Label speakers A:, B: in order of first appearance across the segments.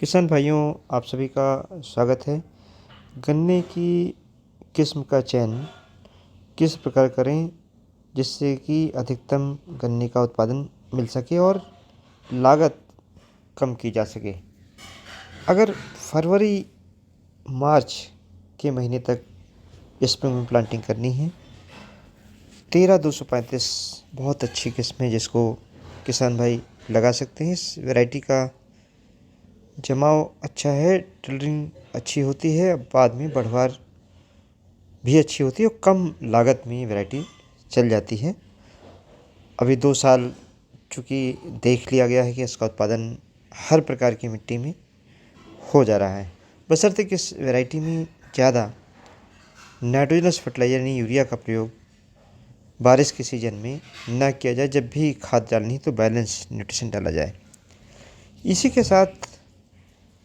A: किसान भाइयों, आप सभी का स्वागत है। गन्ने की किस्म का चयन किस प्रकार करें जिससे कि अधिकतम गन्ने का उत्पादन मिल सके और लागत कम की जा सके। अगर फरवरी मार्च के महीने तक स्प्रिंग में प्लांटिंग करनी है, 13-235 बहुत अच्छी किस्म है जिसको किसान भाई लगा सकते हैं। इस वैरायटी का जमाव अच्छा है, टिलरिंग अच्छी होती है, बाद में बढ़वार भी अच्छी होती है और कम लागत में ये वैरायटी चल जाती है। अभी 2 साल चूँकि देख लिया गया है कि इसका उत्पादन हर प्रकार की मिट्टी में हो जा रहा है, बशर्ते कि इस वैरायटी में ज़्यादा नाइट्रोजनस फर्टिलाइज़र यानी यूरिया का प्रयोग बारिश के सीज़न में ना किया जाए। जब भी खाद डालनी है तो बैलेंस न्यूट्रिशन डाला जाए। इसी के साथ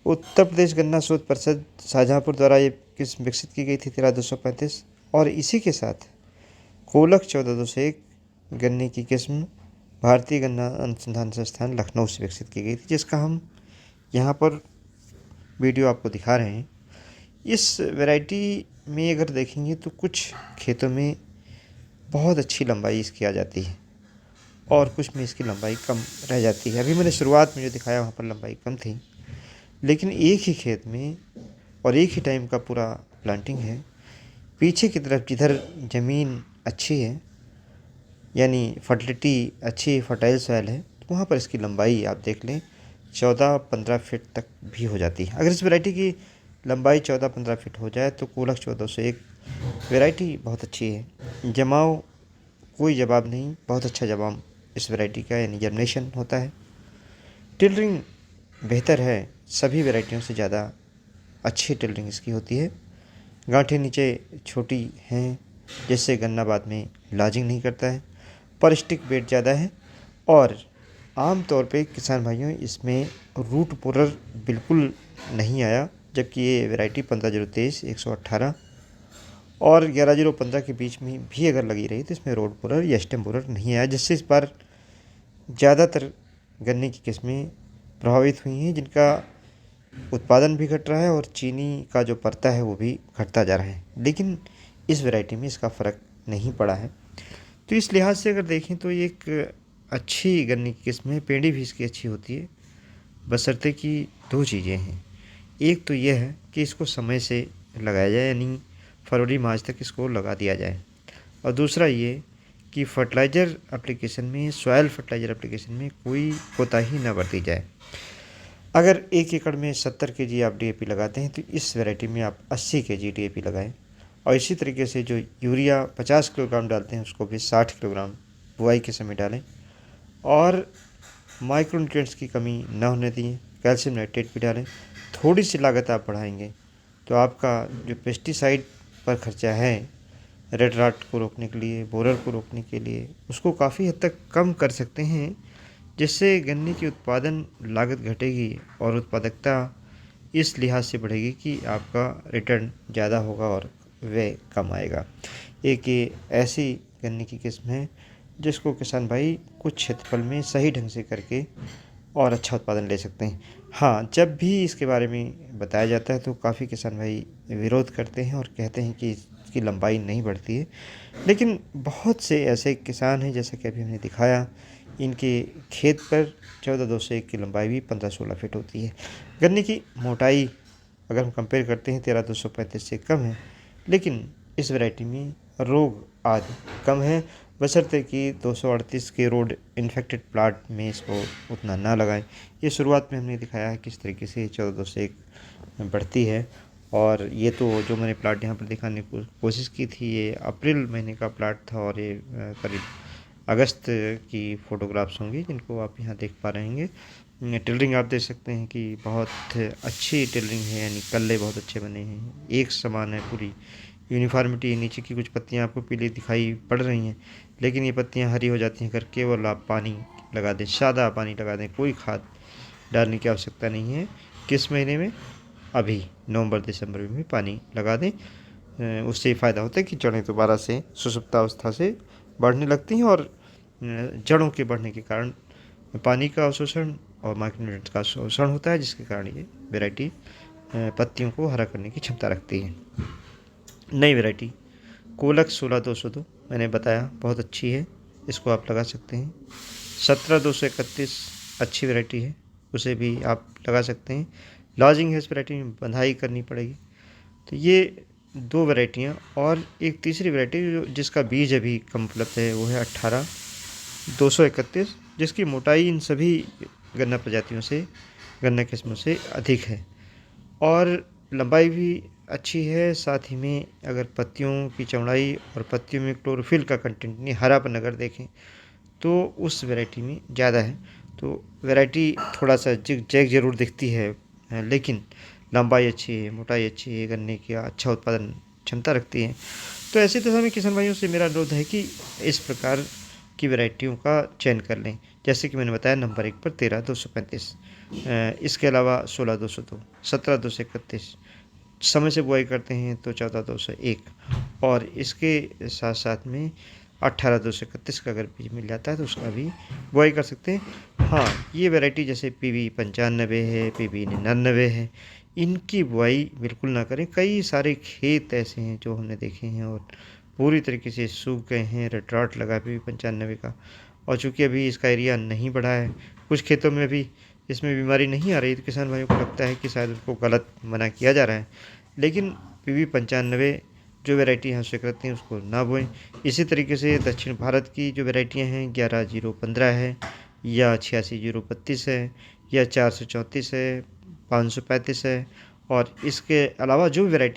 A: उत्तर प्रदेश गन्ना शोध परिषद शाहजहाँपुर द्वारा ये किस्म विकसित की गई थी 13-235, और इसी के साथ कोलक 14-201 गन्ने की किस्म भारतीय गन्ना अनुसंधान संस्थान लखनऊ से विकसित की गई थी, जिसका हम यहाँ पर वीडियो आपको दिखा रहे हैं। इस वैरायटी में अगर देखेंगे तो कुछ खेतों में बहुत अच्छी लंबाई इसकी आ जाती है और कुछ में इसकी लंबाई कम रह जाती है। अभी मैंने शुरुआत में जो दिखाया वहाँ पर लंबाई कम थी, लेकिन एक ही खेत में और एक ही टाइम का पूरा प्लांटिंग है। पीछे की तरफ जिधर ज़मीन अच्छी है यानी फर्टिलिटी अच्छी फर्टाइल सॉइल है, तो वहाँ पर इसकी लंबाई आप देख लें 14-15 फीट तक भी हो जाती है। अगर इस वैरायटी की लंबाई 14-15 फीट हो जाए तो कोलक 1401 वैरायटी बहुत अच्छी है। जमाव कोई जवाब नहीं, बहुत अच्छा जवाब इस वैरायटी का यानी जर्मिनेशन होता है। टिलरिंग बेहतर है, सभी वैरायटियों से ज़्यादा अच्छी टिलरिंग इसकी होती है। गांठें नीचे छोटी हैं जिससे गन्ना बाद में लाजिंग नहीं करता है। पर स्टिक वेट ज़्यादा है और आम तौर पे किसान भाइयों इसमें रूट बोरर बिल्कुल नहीं आया, जबकि ये वैरायटी 15-023, 118 और 11-015 के बीच में भी अगर लगी रही तो इसमें रोड बोरर या स्टेम बोरर नहीं आया, जिससे इस बार ज़्यादातर गन्ने की किस्में प्रभावित हुई हैं, जिनका उत्पादन भी घट रहा है और चीनी का जो परता है वो भी घटता जा रहा है। लेकिन इस वैरायटी में इसका फ़र्क नहीं पड़ा है। तो इस लिहाज से अगर देखें तो ये एक अच्छी गन्ने की किस्म है। पेड़ी भी इसकी अच्छी होती है, बशर्ते कि दो चीज़ें हैं। एक तो यह है कि इसको समय से लगाया जाए, यानी फरवरी मार्च तक इसको लगा दिया जाए, और दूसरा ये कि फर्टिलाइज़र एप्लीकेशन में, सॉयल फर्टिलाइज़र एप्लीकेशन में कोई कोताही न बरती जाए। अगर 1 एकड़ में 70 केजी आप डीएपी लगाते हैं तो इस वैरायटी में आप 80 केजी डीएपी लगाएं, और इसी तरीके से जो यूरिया 50 किलोग्राम डालते हैं उसको भी 60 किलोग्राम बुआई के समय डालें, और माइक्रोन्यूट्रिएंट्स की कमी न होने दें, कैल्शियम नाइट्रेट भी डालें। थोड़ी सी लागत आप बढ़ाएंगे तो आपका जो पेस्टिसाइड पर खर्चा है रेड राट को रोकने के लिए, बोरर को रोकने के लिए, उसको काफ़ी हद तक कम कर सकते हैं, जिससे गन्ने की उत्पादन लागत घटेगी और उत्पादकता इस लिहाज से बढ़ेगी कि आपका रिटर्न ज़्यादा होगा और व्यय कम आएगा। एक ये ऐसी गन्ने की किस्म है जिसको किसान भाई कुछ क्षेत्रफल में सही ढंग से करके और अच्छा उत्पादन ले सकते हैं। हाँ, जब भी इसके बारे में बताया जाता है तो काफ़ी किसान भाई विरोध करते हैं और कहते हैं कि इसकी लंबाई नहीं बढ़ती है, लेकिन बहुत से ऐसे किसान हैं जैसा कि अभी हमने दिखाया, इनके खेत पर 14-201 की लंबाई भी 15-16 फीट होती है। गन्ने की मोटाई अगर हम कंपेयर करते हैं 13-235 से कम है, लेकिन इस वैरायटी में रोग आदि कम है, बशर्ते कि 238 के रोड इन्फेक्टेड प्लाट में इसको उतना ना लगाएं। ये शुरुआत में हमने दिखाया है किस तरीके से 14-201 बढ़ती है, और ये तो जो मैंने प्लाट यहाँ पर दिखाने की कोशिश की थी ये अप्रैल महीने का प्लाट था, और ये करीब अगस्त की फ़ोटोग्राफ्स होंगी जिनको आप यहाँ देख पा रहे होंगे। टिलरिंग आप देख सकते हैं कि बहुत अच्छी टिलरिंग है, यानी कल्ले बहुत अच्छे बने हैं, एक समान है, पूरी यूनिफॉर्मिटी। नीचे की कुछ पत्तियाँ आपको पीली दिखाई पड़ रही हैं, लेकिन ये पत्तियाँ हरी हो जाती हैं अगर केवल आप पानी लगा दें, सादा पानी लगा दें, कोई खाद डालने की आवश्यकता नहीं है। किस महीने में? अभी नवंबर-दिसंबर में भी पानी लगा दें। उससे ये फ़ायदा होता है कि जड़ें दोबारा से सुषुप्तावस्था से बढ़ने लगती हैं, और जड़ों के बढ़ने के कारण पानी का अवशोषण और माइक्रोन्यूट्रिएंट्स का शोषण होता है, जिसके कारण ये वैरायटी पत्तियों को हरा करने की क्षमता रखती है। नई वैरायटी कोलक 16-202 मैंने बताया बहुत अच्छी है, इसको आप लगा सकते हैं। 17-231 अच्छी वैरायटी है, उसे भी आप लगा सकते हैं। लॉजिंग है, इस वैरायटी में बंधाई करनी पड़ेगी। तो ये 2 वैरायटियाँ, और एक तीसरी वैरायटी जिसका बीज अभी कम उपलब्ध है वो है 18-231, जिसकी मोटाई इन सभी गन्ना प्रजातियों से, गन्ना किस्मों से अधिक है और लंबाई भी अच्छी है। साथ ही में अगर पत्तियों की चौड़ाई और पत्तियों में क्लोरोफिल का कंटेंट यानी हरापन अगर देखें तो उस वैरायटी में ज़्यादा है। तो वैरायटी थोड़ा सा जिग जैग ज़रूर दिखती है, लेकिन लंबाई अच्छी है, मोटाई अच्छी है, गन्ने की अच्छा उत्पादन क्षमता रखती है। तो ऐसी दशा में किसान भाइयों से मेरा अनुरोध है कि इस प्रकार की वैरायटियों का चयन कर लें, जैसे कि मैंने बताया नंबर 1 पर 13-235, इसके अलावा 16-202, 17-231, समय से बुआई करते हैं तो 14-201, और इसके साथ साथ में 18-231 का अगर बीज मिल जाता है तो उसका भी बुआई कर सकते हैं। हाँ, ये वैरायटी जैसे PV 95 है, PV 99 है, इनकी बुआई बिल्कुल ना करें। कई सारे खेत ऐसे हैं जो हमने देखे हैं और पूरी तरीके से सूख गए हैं, रेड रॉट लगा PV 95 का, और चूँकि अभी इसका एरिया नहीं बढ़ा है, कुछ खेतों में भी इसमें बीमारी नहीं आ रही, तो किसान भाइयों को लगता है कि शायद उनको गलत मना किया जा रहा है। लेकिन PV 95 जो वैरायटी यहाँ स्वीकृत हैं उसको ना बोएं। इसी तरीके से दक्षिण भारत की जो वैरायटियाँ हैं 11-015 है, या 86-032 है, या 434 है, 535 है, और इसके अलावा जो वैरायटी